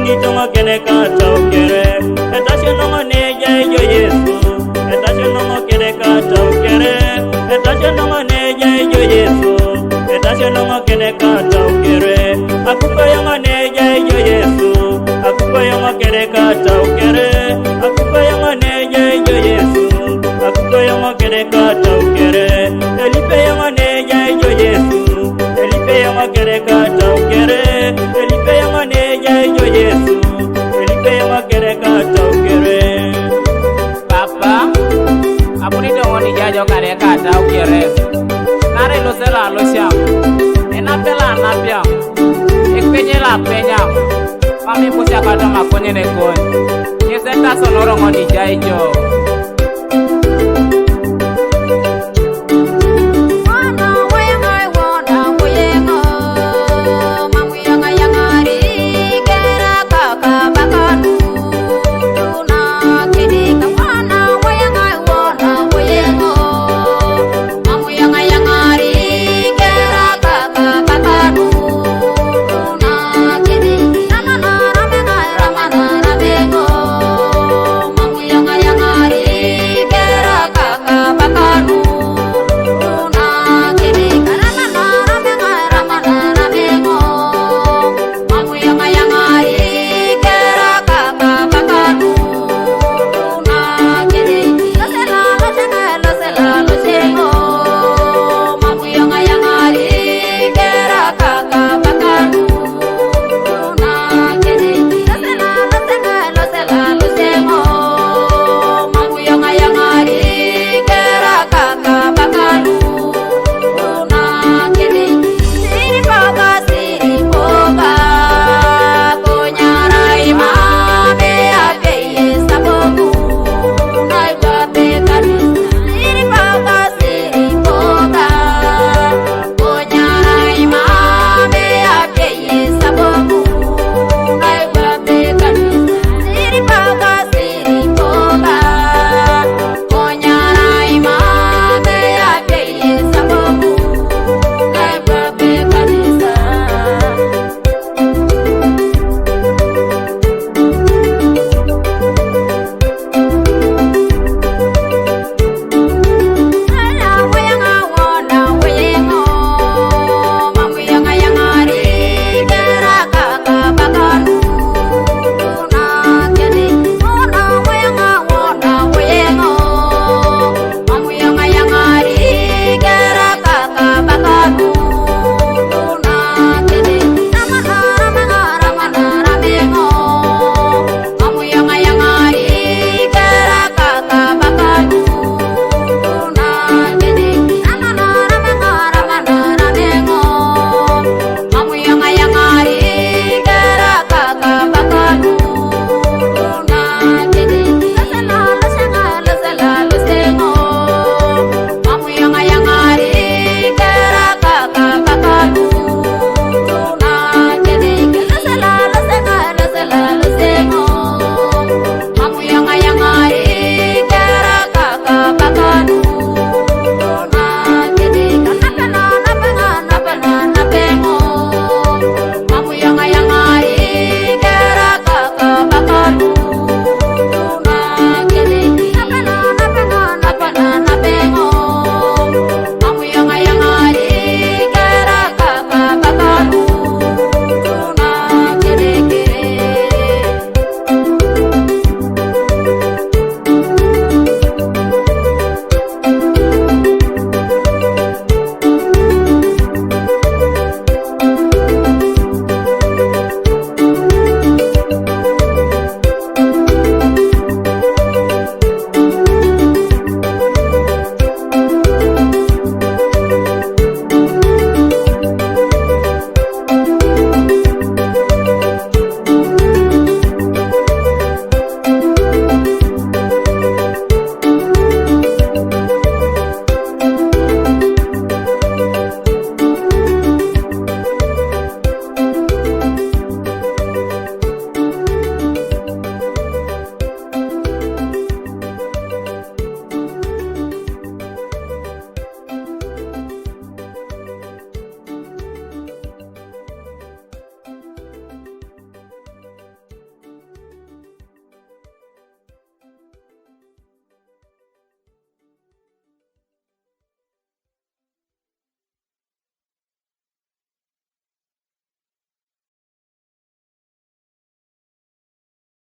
abuni tonga kene kata ukere etashe nongo neja ejo Yesu etashe nongo kene kata ukere etashe nongo neja ejo Yesu etashe nongo kene kata ukere akuko yongo neja ejo Yesu akuko yongo kene kata ukere akuko yongo neja ejo Yesu akuko yongo kene kata ukere elipe yongo neja ejo Yesu elipe yongo kene kata ukere elipe yongo neja ejo Yesu elipe yongo kene kata ukere Papa abuni dongo ni jajo kare kata ukere nare lo sela lo siam ena pela na pia ekpenye la penya mami pusia kata makonye ne kon yesenta sonoro ngoni jaijo